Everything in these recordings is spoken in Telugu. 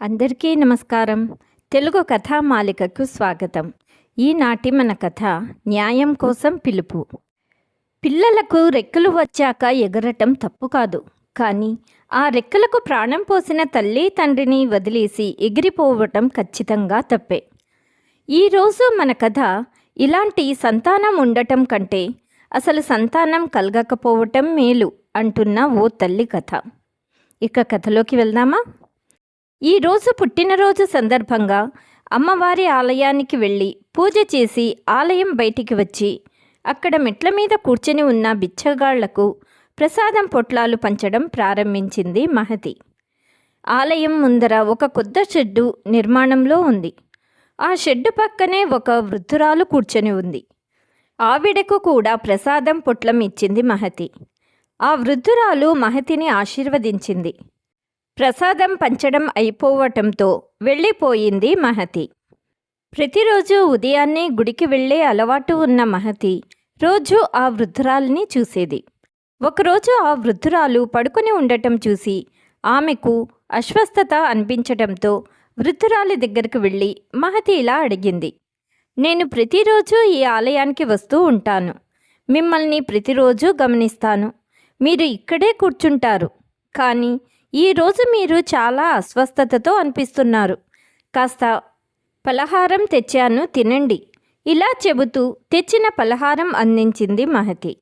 అందరికీ నమస్కారం. తెలుగు కథామాలికకు స్వాగతం. ఈనాటి మన కథ న్యాయం కోసం పిలుపు. పిల్లలకు రెక్కలు వచ్చాక ఎగరటం తప్పు కాదు, కానీ ఆ రెక్కలకు ప్రాణం పోసిన తల్లి తండ్రిని వదిలేసి ఎగిరిపోవటం ఖచ్చితంగా తప్పే. ఈరోజు మన కథ ఇలాంటి సంతానం ఉండటం కంటే అసలు సంతానం కలగకపోవటం మేలు అంటున్న ఓ తల్లి కథ. ఇక కథలోకి వెళ్దామా? ఈరోజు పుట్టినరోజు సందర్భంగా అమ్మవారి ఆలయానికి వెళ్ళి పూజ చేసి ఆలయం బయటికి వచ్చి అక్కడ మెట్ల మీద కూర్చొని ఉన్న బిచ్చగాళ్లకు ప్రసాదం పొట్లాలు పంచడం ప్రారంభించింది మహతి. ఆలయం ముందర ఒక కొత్త షెడ్డు నిర్మాణంలో ఉంది. ఆ షెడ్డు పక్కనే ఒక వృద్ధురాలు కూర్చొని ఉంది. ఆవిడకు కూడా ప్రసాదం పొట్లం ఇచ్చింది మహతి. ఆ వృద్ధురాలు మహతిని ఆశీర్వదించింది. ప్రసాదం పంచడం అయిపోవటంతో వెళ్ళిపోయింది మహతి. ప్రతిరోజు ఉదయాన్నే గుడికి వెళ్ళే అలవాటు ఉన్న మహతి రోజు ఆ వృద్ధురాలిని చూసేది. ఒకరోజు ఆ వృద్ధురాలు పడుకొని ఉండటం చూసి ఆమెకు అస్వస్థత అనిపించటంతో వృద్ధురాలి దగ్గరికి వెళ్ళి మహతి ఇలా అడిగింది, నేను ప్రతిరోజు ఈ ఆలయానికి వస్తూ ఉంటాను. మిమ్మల్ని ప్రతిరోజు గమనిస్తాను. మీరు ఇక్కడే కూర్చుంటారు, కానీ ఈరోజు మీరు చాలా అస్వస్థతతో అనిపిస్తున్నారు. కాస్త పలహారం తెచ్చాను, తినండి. ఇలా చెబుతూ తెచ్చిన పలహారం అందించింది మహతి.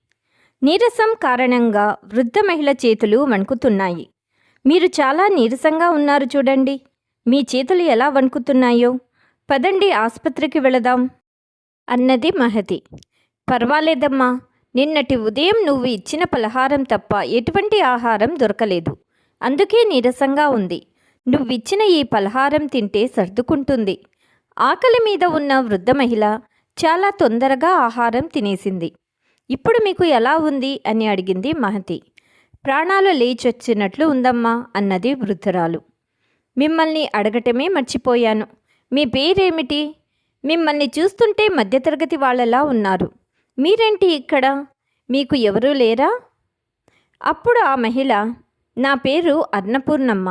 నీరసం కారణంగా వృద్ధ మహిళ చేతులు వణుకుతున్నాయి. మీరు చాలా నీరసంగా ఉన్నారు చూడండి, మీ చేతులు ఎలా వణుకుతున్నాయో. పదండి ఆసుపత్రికి వెళదాం అన్నది మహతి. పర్వాలేదమ్మా, నిన్నటి ఉదయం నువ్వు ఇచ్చిన పలహారం తప్ప ఎటువంటి ఆహారం దొరకలేదు, అందుకే నీరసంగా ఉంది. నువ్విచ్చిన ఈ పలహారం తింటే సర్దుకుంటుంది. ఆకలి మీద ఉన్న వృద్ధ మహిళ చాలా తొందరగా ఆహారం తినేసింది. ఇప్పుడు మీకు ఎలా ఉంది అని అడిగింది మహతి. ప్రాణాలు లేచొచ్చినట్లు ఉందమ్మా అన్నది వృద్ధురాలు. మిమ్మల్ని అడగటమే మర్చిపోయాను. మీ పేరేమిటి? మిమ్మల్ని చూస్తుంటే మధ్యతరగతి వాళ్ళలా ఉన్నారు. మీరేంటి ఇక్కడ? మీకు ఎవరూ లేరా? అప్పుడు ఆ మహిళ, నా పేరు అన్నపూర్ణమ్మ.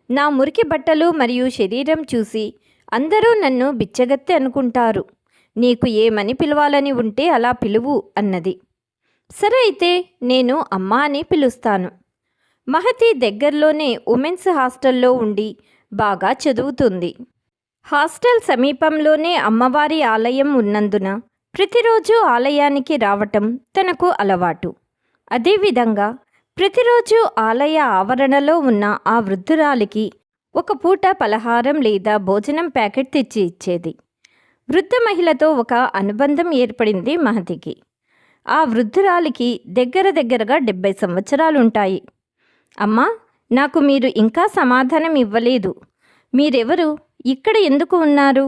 నా మురికి బట్టలు మరియు శరీరం చూసి అందరూ నన్ను బిచ్చగత్తె అనుకుంటారు. నీకు ఏమని పిలవాలని ఉంటే అలా పిలువు అన్నది. సరే అయితే నేను అమ్మ అని పిలుస్తాను. మహతి దగ్గరలోనే ఉమెన్స్ హాస్టల్లో ఉండి బాగా చదువుతుంది. హాస్టల్ సమీపంలోనే అమ్మవారి ఆలయం ఉన్నందున ప్రతిరోజు ఆలయానికి రావటం తనకు అలవాటు. అదేవిధంగా ప్రతిరోజు ఆలయ ఆవరణలో ఉన్న ఆ వృద్ధురాలికి ఒక పూట పలహారం లేదా భోజనం ప్యాకెట్ తెచ్చి ఇచ్చేది. వృద్ధ మహిళతో ఒక అనుబంధం ఏర్పడింది మహతికి. ఆ వృద్ధురాలికి దగ్గరగా 70 సంవత్సరాలుంటాయి. అమ్మా, నాకు మీరు ఇంకా సమాధానం ఇవ్వలేదు. మీరెవరు? ఇక్కడ ఎందుకు ఉన్నారు?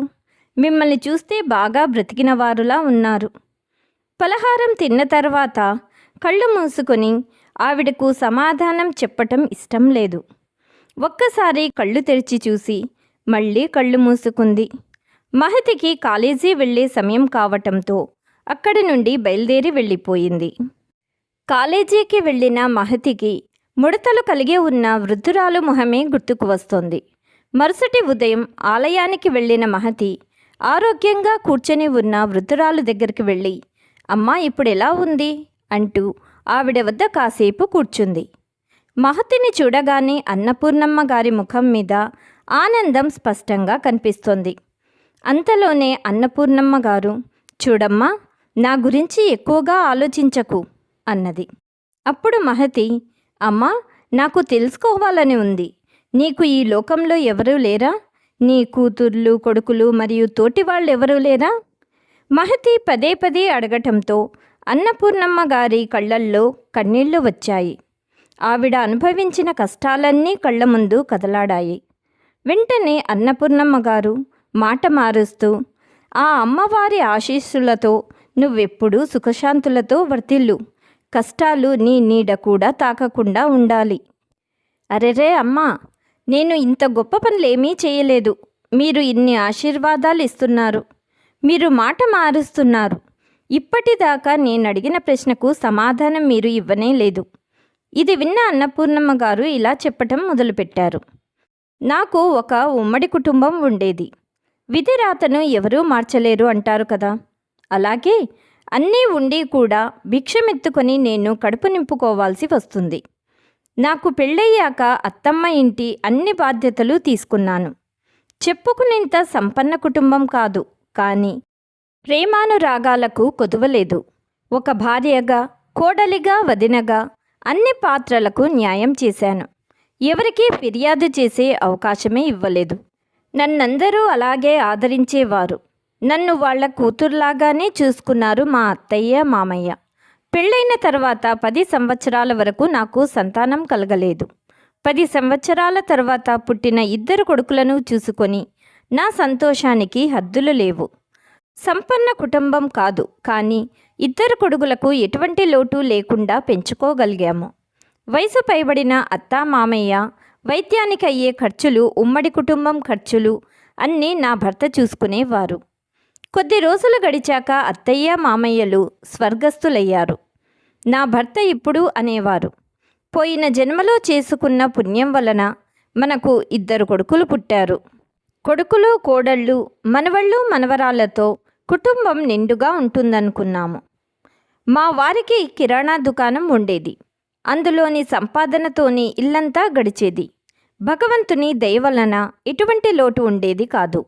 మిమ్మల్ని చూస్తే బాగా బ్రతికిన వారులా ఉన్నారు. పలహారం తిన్న తర్వాత కళ్ళు మూసుకొని ఆవిడకు సమాధానం చెప్పటం ఇష్టం లేదు. ఒక్కసారి కళ్ళు తెరిచి చూసి మళ్ళీ కళ్ళు మూసుకుంది. మహతికి కాలేజీ వెళ్ళే సమయం కావటంతో అక్కడి నుండి బయలుదేరి వెళ్ళిపోయింది. కాలేజీకి వెళ్ళిన మహతికి ముడతలు కలిగి ఉన్న వృద్ధురాలు మొహమే గుర్తుకు వస్తోంది. మరుసటి ఉదయం ఆలయానికి వెళ్ళిన మహతి ఆరోగ్యంగా కూర్చొని ఉన్న వృద్ధురాలు దగ్గరికి వెళ్ళి, అమ్మా ఇప్పుడు ఎలా ఉంది అంటూ ఆవిడ వద్ద కాసేపు కూర్చుంది. మహతిని చూడగానే అన్నపూర్ణమ్మ గారి ముఖం మీద ఆనందం స్పష్టంగా కనిపిస్తోంది. అంతలోనే అన్నపూర్ణమ్మ గారు, చూడమ్మా, నా గురించి ఎక్కువగా ఆలోచించకు అన్నది. అప్పుడు మహతి, అమ్మా, నాకు తెలుసుకోవాలని ఉంది. నీకు ఈ లోకంలో ఎవరూ లేరా? నీ కూతుర్లు, కొడుకులు మరియు తోటి వాళ్ళెవరూ లేరా? మహతి పదే అడగటంతో అన్నపూర్ణమ్మ గారి కళ్ళల్లో కన్నీళ్లు వచ్చాయి. ఆవిడ అనుభవించిన కష్టాలన్నీ కళ్ళ ముందు కదలాడాయి. వెంటనే అన్నపూర్ణమ్మ గారు మాట మారుస్తూ, ఆ అమ్మవారి ఆశీస్సులతో నువ్వెప్పుడూ సుఖశాంతులతో వర్తిల్లు. కష్టాలు నీ నీడ కూడా తాకకుండా ఉండాలి. అరెరే అమ్మా, నేను ఇంత గొప్ప పనులేమీ చేయలేదు. మీరు ఇన్ని ఆశీర్వాదాలు ఇస్తున్నారు. మీరు మాట మారుస్తున్నారు. ఇప్పటిదాకా నేనడిగిన ప్రశ్నకు సమాధానం మీరు ఇవ్వనే లేదు. ఇది విన్న అన్నపూర్ణమ్మ గారు ఇలా చెప్పటం మొదలుపెట్టారు. నాకు ఒక ఉమ్మడి కుటుంబం ఉండేది. విధి రాతను ఎవరూ మార్చలేరు అంటారు కదా. అలాగే అన్నీ ఉండి కూడా భిక్షమెత్తుకొని నేను కడుపు నింపుకోవాల్సి వస్తుంది. నాకు పెళ్ళయ్యాక అత్తమ్మ ఇంటి అన్ని బాధ్యతలు తీసుకున్నాను. చెప్పుకునేంత సంపన్న కుటుంబం కాదు, కానీ ప్రేమానురాగాలకు కొదువలేదు. ఒక భార్యగా, కోడలిగా, వదినగా అన్ని పాత్రలకు న్యాయం చేశాను. ఎవరికీ ఫిర్యాదు చేసే అవకాశమే ఇవ్వలేదు. నన్నందరూ అలాగే ఆదరించేవారు. నన్ను వాళ్ళ కూతుర్లాగానే చూసుకున్నారు మా అత్తయ్య, మామయ్య. పెళ్ళైన తర్వాత 10 సంవత్సరాల వరకు నాకు సంతానం కలగలేదు. 10 సంవత్సరాల తర్వాత పుట్టిన 2 కొడుకులను చూసుకొని నా సంతోషానికి హద్దులు లేవు. సంపన్న కుటుంబం కాదు, కానీ 2 కొడుకులకు ఎటువంటి లోటు లేకుండా పెంచుకోగలిగాము. వయసు పైబడిన అత్తా, మామయ్య, వైద్యానికి అయ్యే ఖర్చులు, ఉమ్మడి కుటుంబం ఖర్చులు అన్నీ నా భర్త చూసుకునేవారు. కొద్ది రోజులు గడిచాక అత్తయ్య, మామయ్యలు స్వర్గస్థులయ్యారు. నా భర్త ఇప్పుడు అనేవారు, పోయిన జన్మలో చేసుకున్న పుణ్యం వలన మనకు 2 కొడుకులు పుట్టారు. కొడుకులు, కోడళ్ళు, మనవళ్ళు, మనవరాళ్లతో కుటుంబం నిండుగా ఉంటుందనుకున్నాము. మా వారికి కిరాణా దుకాణం ఉండేది. అందులోని సంపాదనతోని ఇల్లంతా గడిచేది. భగవంతుని దయ వలన ఎటువంటి లోటు ఉండేది కాదు.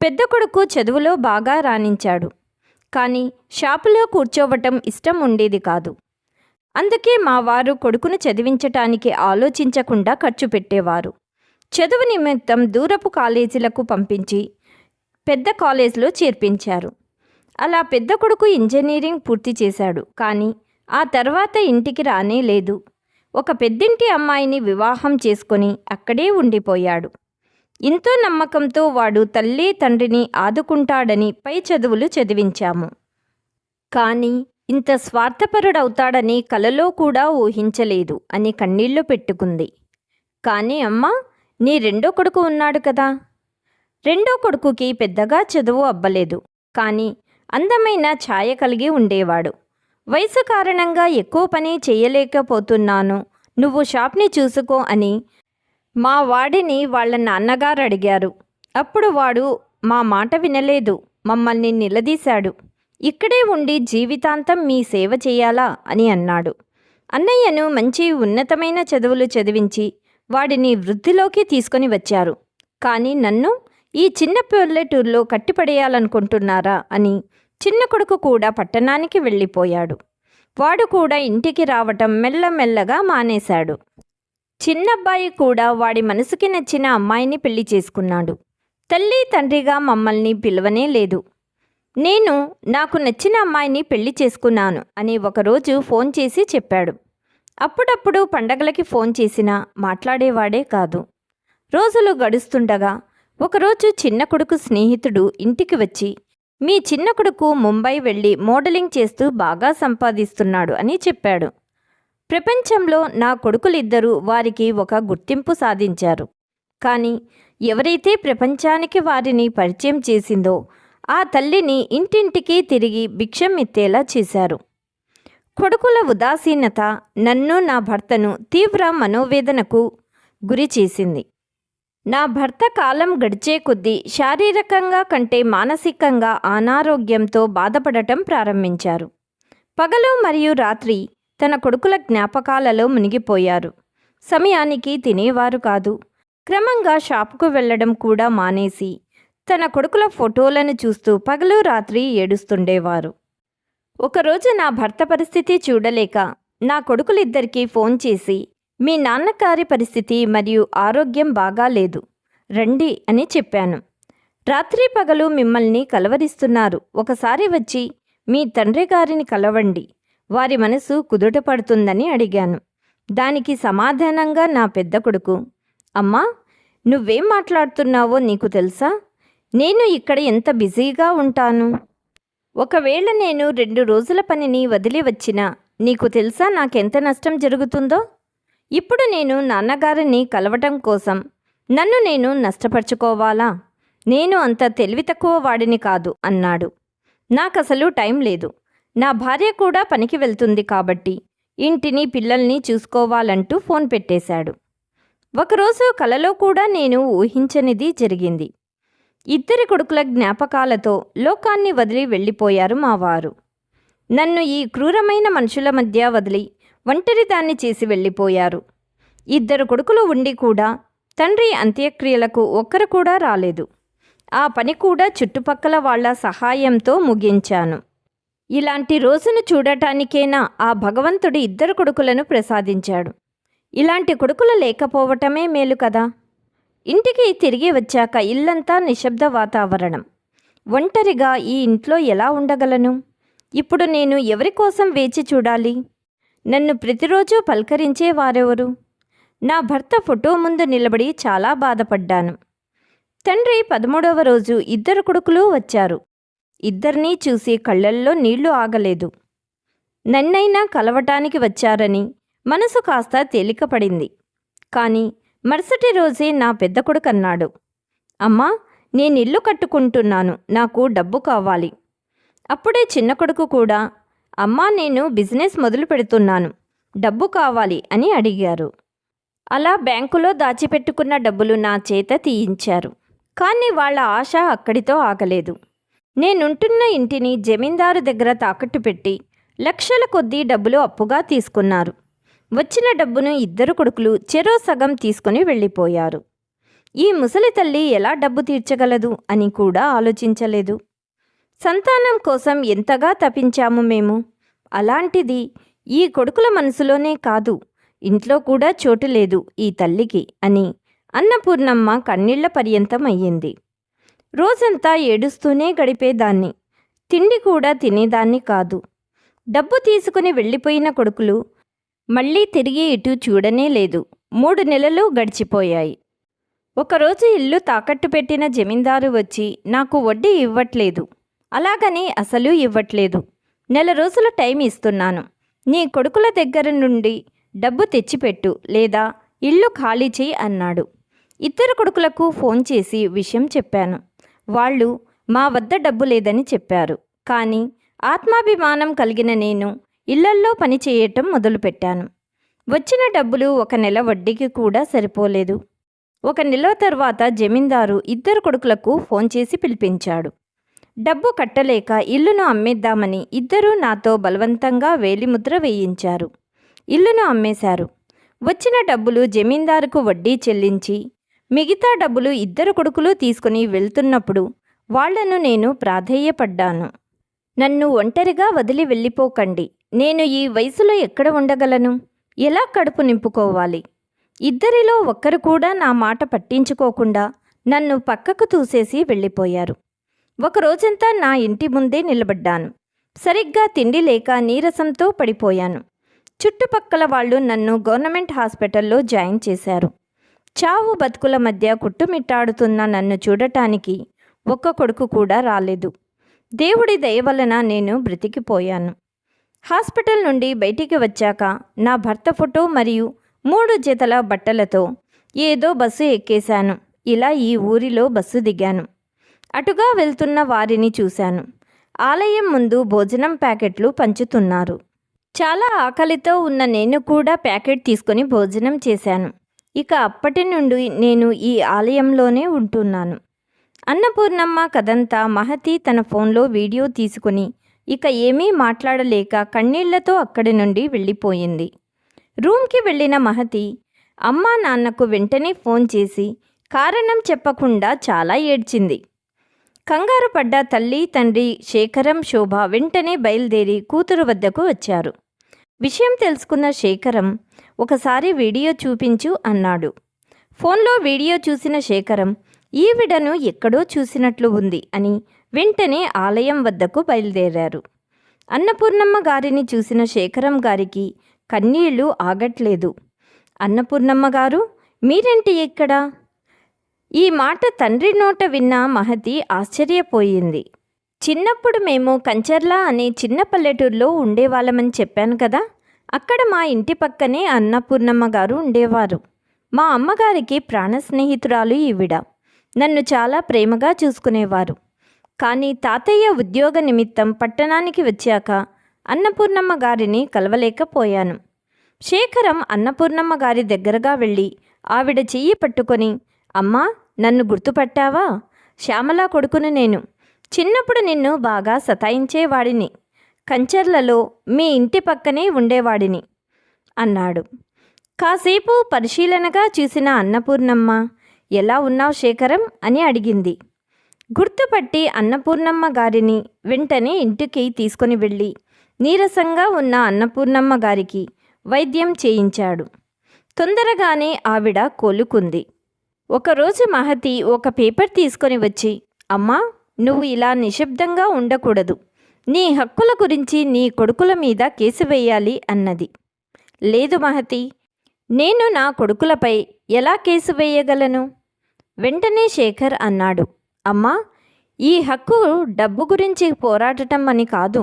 పెద్ద కొడుకు చదువులో బాగా రాణించాడు, కానీ షాపులో కూర్చోవటం ఇష్టం ఉండేది కాదు. అందుకే మా వారు కొడుకును చదివించటానికి ఆలోచించకుండా ఖర్చు పెట్టేవారు. చదువు నిమిత్తం దూరపు కాలేజీలకు పంపించి పెద్ద కాలేజీలో చేర్పించారు. అలా పెద్ద కొడుకు ఇంజనీరింగ్ పూర్తి చేశాడు, కానీ ఆ తర్వాత ఇంటికి రానే లేదు. ఒక పెద్దింటి అమ్మాయిని వివాహం చేసుకొని అక్కడే ఉండిపోయాడు. ఎంతో నమ్మకంతో వాడు తల్లి తండ్రిని ఆదుకుంటాడని పై చదువులు చదివించాము. కానీ ఇంత స్వార్థపరుడవుతాడని కలలో కూడా ఊహించలేదు అని కన్నీళ్లు పెట్టుకుంది. కానీ అమ్మా, నీ 2వ కొడుకు ఉన్నాడు కదా. 2వ కొడుకుకి పెద్దగా చదువు అబ్బలేదు, కానీ అందమైన ఛాయ కలిగి ఉండేవాడు. వయసు కారణంగా ఎక్కువ పని చేయలేకపోతున్నాను, నువ్వు షాప్ని చూసుకో అని మా వాడిని వాళ్ళ నాన్నగారు అడిగారు. అప్పుడు వాడు మా మాట వినలేదు, మమ్మల్ని నిలదీశాడు. ఇక్కడే ఉండి జీవితాంతం మీ సేవ చేయాలా అని అన్నాడు. అన్నయ్యను మంచి ఉన్నతమైన చదువులు చదివించి వాడిని వృద్ధిలోకి తీసుకొని వచ్చారు. కానీ నన్ను ఈ చిన్న పల్లెటూరులో కట్టిపడేయాలనుకుంటున్నారా అని చిన్న కొడుకు కూడా పట్టణానికి వెళ్ళిపోయాడు. వాడు కూడా ఇంటికి రావటం మెల్లమెల్లగా మానేశాడు. చిన్నబ్బాయి కూడా వాడి మనసుకి నచ్చిన అమ్మాయిని పెళ్లి చేసుకున్నాడు. తల్లి తండ్రిగా మమ్మల్ని పిలవనే లేదు. నేను నాకు నచ్చిన అమ్మాయిని పెళ్లి చేసుకున్నాను అని ఒకరోజు ఫోన్ చేసి చెప్పాడు. అప్పుడప్పుడు పండగలకి ఫోన్ చేసినా మాట్లాడేవాడే కాదు. రోజులు గడుస్తుండగా ఒకరోజు చిన్న కొడుకు స్నేహితుడు ఇంటికి వచ్చి, మీ చిన్న కొడుకు ముంబై వెళ్ళి మోడలింగ్ చేస్తూ బాగా సంపాదిస్తున్నాడు అని చెప్పాడు. ప్రపంచంలో నా కొడుకులిద్దరూ వారికి ఒక గుర్తింపు సాధించారు. కానీ ఎవరైతే ప్రపంచానికి వారిని పరిచయం చేసిందో ఆ తల్లిని ఇంటింటికి తిరిగి భిక్షం ఎత్తేలా చేశారు. కొడుకుల ఉదాసీనత నన్ను, నా భర్తను తీవ్ర మనోవేదనకు గురి చేసింది. నా భర్త కాలం గడిచే కొద్దీ శారీరకంగా కంటే మానసికంగా అనారోగ్యంతో బాధపడటం ప్రారంభించారు. పగలు మరియు రాత్రి తన కొడుకుల జ్ఞాపకాలలో మునిగిపోయారు. సమయానికి తినేవారు కాదు. క్రమంగా షాపుకు వెళ్ళడం కూడా మానేసి తన కొడుకుల ఫోటోలను చూస్తూ పగలు రాత్రి ఏడుస్తుండేవారు. ఒకరోజు నా భర్త పరిస్థితి చూడలేక నా కొడుకులిద్దరికీ ఫోన్ చేసి, మీ నాన్నగారి పరిస్థితి మరియు ఆరోగ్యం బాగాలేదు, రండి అని చెప్పాను. రాత్రి పగలు మిమ్మల్ని కలవరిస్తున్నారు, ఒకసారి వచ్చి మీ తండ్రి గారిని కలవండి, వారి మనసు కుదుట పడుతుందని అడిగాను. దానికి సమాధానంగా నా పెద్ద కొడుకు, అమ్మా, నువ్వేం మాట్లాడుతున్నావో నీకు తెలుసా? నేను ఇక్కడ ఎంత బిజీగా ఉంటాను. ఒకవేళ నేను 2 రోజుల పనిని వదిలి వచ్చినా నీకు తెలుసా నాకెంత నష్టం జరుగుతుందో? ఇప్పుడు నేను నాన్నగారిని కలవటం కోసం నన్ను నేను నష్టపరుచుకోవాలా? నేను అంత తెలివి తక్కువ వాడిని కాదు అన్నాడు. నాకసలు టైం లేదు. నా భార్య కూడా పనికి వెళ్తుంది కాబట్టి ఇంటిని పిల్లల్ని చూసుకోవాలంటూ ఫోన్ పెట్టేశాడు. ఒకరోజు కలలో కూడా నేను ఊహించనిది జరిగింది. ఇద్దరి కొడుకుల జ్ఞాపకాలతో లోకాన్ని వదిలి వెళ్ళిపోయారు మా వారు. నన్ను ఈ క్రూరమైన మనుషుల మధ్య వదిలి ఒంటరిదాన్ని చేసి వెళ్ళిపోయారు. ఇద్దరు కొడుకులు ఉండి కూడా తండ్రి అంత్యక్రియలకు ఒక్కరు కూడా రాలేదు. ఆ పని కూడా చుట్టుపక్కల వాళ్ళ సహాయంతో ముగించాను. ఇలాంటి రోజును చూడటానికేనా ఆ భగవంతుడు ఇద్దరు కొడుకులను ప్రసాదించాడు. ఇలాంటి కొడుకులు లేకపోవటమే మేలు కదా. ఇంటికి తిరిగి వచ్చాక ఇల్లంతా నిశ్శబ్ద వాతావరణం. ఒంటరిగా ఈ ఇంట్లో ఎలా ఉండగలను? ఇప్పుడు నేను ఎవరి కోసం వేచి చూడాలి? నన్ను ప్రతిరోజు పలకరించే వారెవరు? నా భర్త ఫోటో ముందు నిలబడి చాలా బాధపడ్డాను. తండ్రి 13వ రోజు ఇద్దరు కొడుకులు వచ్చారు. ఇద్దరినీ చూసి కళ్ళల్లో నీళ్లు ఆగలేదు. నన్నైనా కలవటానికి వచ్చారని మనసు కాస్త తేలికపడింది. కానీ మరుసటి రోజే నా పెద్ద కొడుకు అన్నాడు, అమ్మా, నేనిల్లు కట్టుకుంటున్నాను, నాకు డబ్బు కావాలి. అప్పుడే చిన్న కొడుకు కూడా, అమ్మా, నేను బిజినెస్ మొదలు పెడుతున్నాను, డబ్బు కావాలి అని అడిగారు. అలా బ్యాంకులో దాచిపెట్టుకున్న డబ్బులు నా చేత తీయించారు. కానీ వాళ్ళ ఆశ అక్కడితో ఆగలేదు. నేనుంటున్న ఇంటిని జమీందారు దగ్గర తాకట్టు పెట్టి లక్షల కొద్దీ డబ్బులు అప్పుగా తీసుకున్నారు. వచ్చిన డబ్బును ఇద్దరు కొడుకులు చెరో సగం తీసుకుని వెళ్ళిపోయారు. ఈ ముసలి తల్లి ఎలా డబ్బు తీర్చగలదు అని కూడా ఆలోచించలేదు. సంతానం కోసం ఎంతగా తపించాము మేము. అలాంటిది ఈ కొడుకుల మనసులోనే కాదు, ఇంట్లో కూడా చోటు లేదు ఈ తల్లికి అని అన్నపూర్ణమ్మ కన్నీళ్ల పర్యంతం అయ్యింది. రోజంతా ఏడుస్తూనే గడిపేదాన్ని. తిండి కూడా తినేదాన్ని కాదు. డబ్బు తీసుకుని వెళ్ళిపోయిన కొడుకులు మళ్ళీ తిరిగి ఇటు చూడనే లేదు. 3 నెలలు గడిచిపోయాయి. ఒకరోజు ఇల్లు తాకట్టు పెట్టిన జమీందారు వచ్చి నాకు వడ్డీ ఇవ్వట్లేదు, అలాగని అసలు ఇవ్వట్లేదు, నెల రోజుల టైం ఇస్తున్నాను, నీ కొడుకుల దగ్గర నుండి డబ్బు తెచ్చిపెట్టు లేదా ఇల్లు ఖాళీ చేయి అన్నాడు. ఇద్దరు కొడుకులకు ఫోన్ చేసి విషయం చెప్పాను. వాళ్ళు మా వద్ద డబ్బు లేదని చెప్పారు. కానీ ఆత్మాభిమానం కలిగిన నేను ఇళ్లల్లో పని చేయటం మొదలుపెట్టాను. వచ్చిన డబ్బులు 1 నెల వడ్డీకి కూడా సరిపోలేదు. 1 నెల తర్వాత జమీందారు ఇద్దరు కొడుకులకు ఫోన్ చేసి పిలిపించాడు. డబ్బు కట్టలేక ఇల్లును అమ్మేద్దామని ఇద్దరూ నాతో బలవంతంగా వేలిముద్ర వేయించారు. ఇల్లును అమ్మేశారు. వచ్చిన డబ్బులు జమీందారుకు వడ్డీ చెల్లించి మిగతా డబ్బులు ఇద్దరు కొడుకులు తీసుకుని వెళ్తున్నప్పుడు వాళ్లను నేను ప్రాధేయపడ్డాను. నన్ను ఒంటరిగా వదిలి వెళ్ళిపోకండి. నేను ఈ వయసులో ఎక్కడ ఉండగలను? ఎలా కడుపు నింపుకోవాలి? ఇద్దరిలో ఒక్కరు కూడా నా మాట పట్టించుకోకుండా నన్ను పక్కకు తూసేసి వెళ్ళిపోయారు. ఒకరోజంతా నా ఇంటి ముందే నిలబడ్డాను. సరిగ్గా తిండి లేక నీరసంతో పడిపోయాను. చుట్టుపక్కల వాళ్ళు నన్ను గవర్నమెంట్ హాస్పిటల్లో జాయిన్ చేశారు. చావు బతుకుల మధ్య కుట్టుమిట్టాడుతున్న నన్ను చూడటానికి ఒక్క కొడుకు కూడా రాలేదు. దేవుడి దయ వలన నేను బ్రతికిపోయాను. హాస్పిటల్ నుండి బయటికి వచ్చాక నా భర్త ఫోటో మరియు 3 జతల బట్టలతో ఏదో బస్సు ఎక్కేశాను. ఇలా ఈ ఊరిలో బస్సు దిగాను. అటుగా వెళ్తున్న వారిని చూశాను. ఆలయం ముందు భోజనం ప్యాకెట్లు పంచుతున్నారు. చాలా ఆకలితో ఉన్న నేను కూడా ప్యాకెట్ తీసుకొని భోజనం చేశాను. ఇక అప్పటి నుండి నేను ఈ ఆలయంలోనే ఉంటున్నాను. అన్నపూర్ణమ్మ కథంతా మహతి తన ఫోన్లో వీడియో తీసుకుని ఇక ఏమీ మాట్లాడలేక కన్నీళ్లతో అక్కడి నుండి వెళ్ళిపోయింది. రూమ్కి వెళ్ళిన మహతి అమ్మా నాన్నకు వెంటనే ఫోన్ చేసి కారణం చెప్పకుండా చాలా ఏడ్చింది. కంగారు పడ్డ తల్లి తండ్రి శేఖరం శోభ వెంటనే బయలుదేరి కూతురు వద్దకు వచ్చారు. విషయం తెలుసుకున్న శేఖరం ఒకసారి వీడియో చూపించు అన్నాడు. ఫోన్లో వీడియో చూసిన శేఖరం ఈవిడను ఎక్కడో చూసినట్లు ఉంది అని వెంటనే ఆలయం వద్దకు బయలుదేరారు. అన్నపూర్ణమ్మ గారిని చూసిన శేఖరం గారికి కన్నీళ్లు ఆగట్లేదు. అన్నపూర్ణమ్మ గారు, మీరేంటి ఇక్కడ? ఈ మాట తండ్రి నోట విన్న మహతి ఆశ్చర్యపోయింది. చిన్నప్పుడు మేము కంచర్ల అనే చిన్న పల్లెటూరులో ఉండేవాళ్ళమని చెప్పాను కదా, అక్కడ మా ఇంటి పక్కనే అన్నపూర్ణమ్మ గారు ఉండేవారు. మా అమ్మగారికి ప్రాణ స్నేహితురాలు ఈవిడ. నన్ను చాలా ప్రేమగా చూసుకునేవారు. కానీ తాతయ్య ఉద్యోగ నిమిత్తం పట్టణానికి వచ్చాక అన్నపూర్ణమ్మ గారిని కలవలేకపోయాను. శేఖరం అన్నపూర్ణమ్మ గారి దగ్గరగా వెళ్ళి ఆవిడ చెయ్యి పట్టుకొని, అమ్మా, నన్ను గుర్తుపట్టావా? శ్యామల కొడుకును నేను. చిన్నప్పుడు నిన్ను బాగా సతాయించేవాడిని. కంచర్లలో మీ ఇంటి పక్కనే ఉండేవాడిని అన్నాడు. కాసేపు పరిశీలనగా చూసిన అన్నపూర్ణమ్మ, ఎలా ఉన్నావు శేఖరం అని అడిగింది. గుర్తుపట్టి అన్నపూర్ణమ్మ గారిని వెంటనే ఇంటికి తీసుకొని వెళ్ళి నీరసంగా ఉన్న అన్నపూర్ణమ్మ గారికి వైద్యం చేయించాడు. తొందరగానే ఆవిడ కోలుకుంది. ఒకరోజు మహతి ఒక పేపర్ తీసుకొని వచ్చి, అమ్మా, నువ్వు ఇలా నిశ్శబ్దంగా ఉండకూడదు. నీ హక్కుల గురించి నీ కొడుకుల మీద కేసు వేయాలి అన్నది. లేదు మహతి, నేను నా కొడుకులపై ఎలా కేసు వేయగలను? వెంటనే శేఖర్ అన్నాడు, అమ్మా, ఈ హక్కు డబ్బు గురించి పోరాడటం అని కాదు,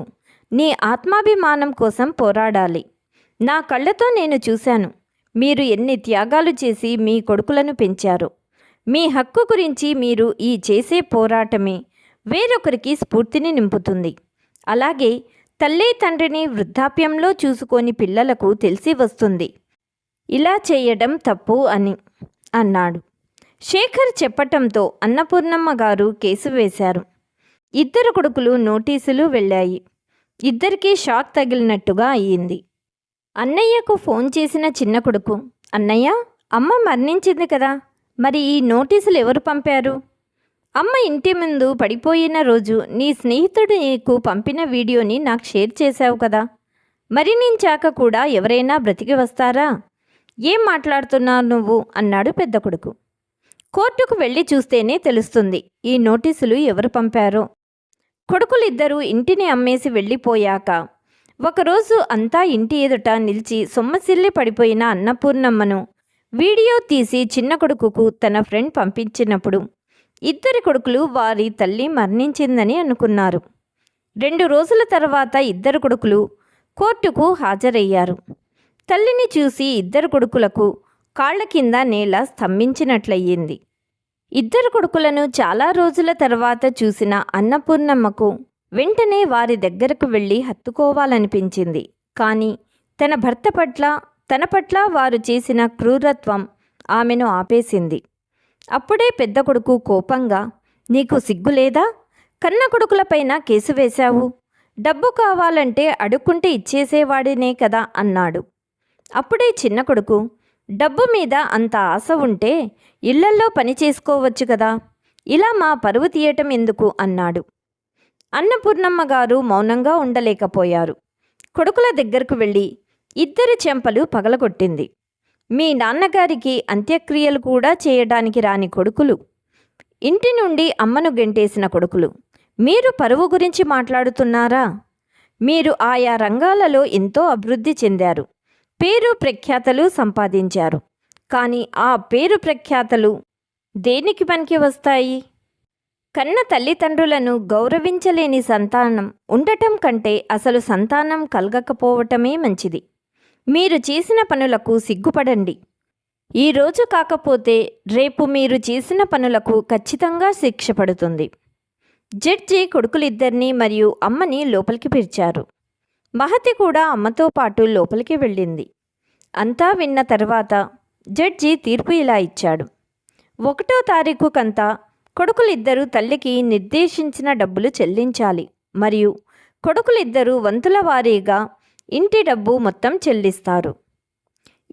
నీ ఆత్మాభిమానం కోసం పోరాడాలి. నా కళ్ళతో నేను చూశాను మీరు ఎన్ని త్యాగాలు చేసి మీ కొడుకులను పెంచారు. మీ హక్కు గురించి మీరు ఈ చేసే పోరాటమే వేరొకరికి స్ఫూర్తిని నింపుతుంది. అలాగే తల్లి తండ్రిని వృద్ధాప్యంలో చూసుకొని పిల్లలకు తెలిసి వస్తుంది ఇలా చేయడం తప్పు అని అన్నాడు. శేఖర్ చెప్పటంతో అన్నపూర్ణమ్మ గారు కేసు వేశారు. ఇద్దరు కొడుకులు నోటీసులు వెళ్ళాయి. ఇద్దరికీ షాక్ తగిలినట్టుగా అయ్యింది. అన్నయ్యకు ఫోన్ చేసిన చిన్న కొడుకు, అన్నయ్య, అమ్మ మరణించింది కదా, మరి ఈ నోటీసులు ఎవరు పంపారు? అమ్మ ఇంటి ముందు పడిపోయిన రోజు నీ స్నేహితుడు నీకు పంపిన వీడియోని నాకు షేర్ చేశావు కదా, మరణించాక కూడా ఎవరైనా బ్రతికి వస్తారా? ఏం మాట్లాడుతున్నావు నువ్వు అన్నాడు పెద్ద కొడుకు. కోర్టుకు వెళ్ళి చూస్తేనే తెలుస్తుంది ఈ నోటీసులు ఎవరు పంపారో. కొడుకులిద్దరూ ఇంటిని అమ్మేసి వెళ్ళిపోయాక ఒకరోజు అంతా ఇంటి ఎదుట నిలిచి సొమ్మసిల్లి పడిపోయిన అన్నపూర్ణమ్మను వీడియో తీసి చిన్న కొడుకుకు తన ఫ్రెండ్ పంపించినప్పుడు ఇద్దరి కొడుకులు వారి తల్లి మరణించిందని అనుకున్నారు. 2 రోజుల తర్వాత ఇద్దరు కొడుకులు కోర్టుకు హాజరయ్యారు. తల్లిని చూసి ఇద్దరు కొడుకులకు కాళ్ల కింద నేల స్తంభించినట్లయింది. ఇద్దరు కొడుకులను చాలా రోజుల తర్వాత చూసిన అన్నపూర్ణమ్మకు వెంటనే వారి దగ్గరకు వెళ్ళి హత్తుకోవాలనిపించింది. కానీ తన భర్త పట్ల తన పట్ల వారు చేసిన క్రూరత్వం ఆమెను ఆపేసింది. అప్పుడే పెద్ద కొడుకు కోపంగా, నీకు సిగ్గులేదా? కన్న కొడుకులపైన కేసు వేశావు. డబ్బు కావాలంటే అడుక్కుంటే ఇచ్చేసేవాడినే కదా అన్నాడు. అప్పుడే చిన్న కొడుకు, డబ్బు మీద అంత ఆశ ఉంటే ఇళ్లల్లో పని చేసుకోవచ్చు కదా, ఇలా మా పరువు తీయటం ఎందుకు అన్నాడు. అన్నపూర్ణమ్మ గారు మౌనంగా ఉండలేకపోయారు. కొడుకుల దగ్గరకు వెళ్ళి ఇద్దరి చెంపలు పగలగొట్టింది. మీ నాన్నగారికి అంత్యక్రియలు కూడా చేయడానికి రాని కొడుకులు, ఇంటి నుండి అమ్మను గెంటేసిన కొడుకులు, మీరు పరువు గురించి మాట్లాడుతున్నారా? మీరు ఆయా రంగాలలో ఎంతో అభివృద్ధి చెందారు, పేరు ప్రఖ్యాతలు సంపాదించారు. కానీ ఆ పేరు ప్రఖ్యాతలు దేనికి పనికి వస్తాయి? కన్న తల్లిదండ్రులను గౌరవించలేని సంతానం ఉండటం కంటే అసలు సంతానం కలగకపోవటమే మంచిది. మీరు చేసిన పనులకు సిగ్గుపడండి. ఈరోజు కాకపోతే రేపు మీరు చేసిన పనులకు ఖచ్చితంగా శిక్ష పడుతుంది. జడ్జి కొడుకులిద్దరినీ మరియు అమ్మని లోపలికి పిలిచారు. మహతి కూడా అమ్మతో పాటు లోపలికి వెళ్ళింది. అంతా విన్న తర్వాత జడ్జి తీర్పు ఇలా ఇచ్చాడు. 1వ తారీఖుకంతా కొడుకులిద్దరూ తల్లికి నిర్దేశించిన డబ్బులు చెల్లించాలి మరియు కొడుకులిద్దరూ వంతుల వారీగా ఇంటి డబ్బు మొత్తం చెల్లిస్తారు.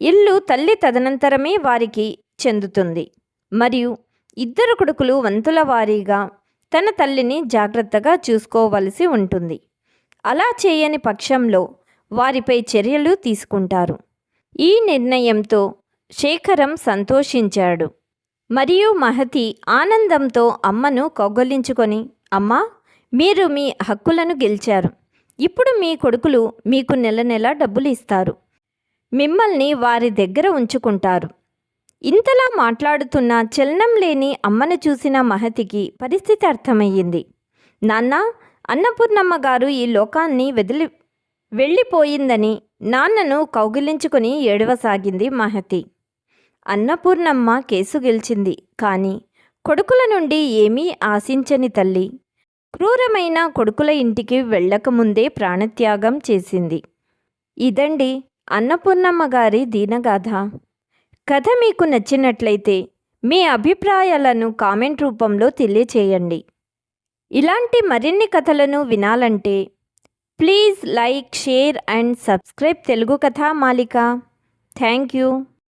ఇల్లు తల్లి తదనంతరమే వారికి చెందుతుంది మరియు ఇద్దరు కొడుకులు వంతుల వారీగా తన తల్లిని జాగ్రత్తగా చూసుకోవలసి ఉంటుంది. అలా చేయని పక్షంలో వారిపై చర్యలు తీసుకుంటారు. ఈ నిర్ణయంతో శేఖరం సంతోషించాడు మరియు మహతి ఆనందంతో అమ్మను కౌగలించుకొని, అమ్మా, మీరు మీ హక్కులను గెలిచారు. ఇప్పుడు మీ కొడుకులు మీకు నెల నెల డబ్బులు ఇస్తారు. మిమ్మల్ని వారి దగ్గర ఉంచుకుంటారు. ఇంతలా మాట్లాడుతున్న చలనం లేని అమ్మను చూసిన మహతికి పరిస్థితి అర్థమయ్యింది. నాన్న, అన్నపూర్ణమ్మ గారు ఈ లోకాన్ని వదిలి వెళ్ళిపోయిందని నాన్నను కౌగిలించుకొని ఏడవసాగింది మహతి. అన్నపూర్ణమ్మ కేసు గెలిచింది. కానీ కొడుకుల నుండి ఏమీ ఆశించని తల్లి క్రూరమైన కొడుకుల ఇంటికి వెళ్ళకముందే ప్రాణత్యాగం చేసింది. ఇదండి అన్నపూర్ణమ్మ గారి దీనగాథ. కథ మీకు నచ్చినట్లయితే మీ అభిప్రాయాలను కామెంట్ రూపంలో తెలియచేయండి. ఇలాంటి మరిన్ని కథలను వినాలంటే please like, share and subscribe Telugu Kathamalika. Thank you.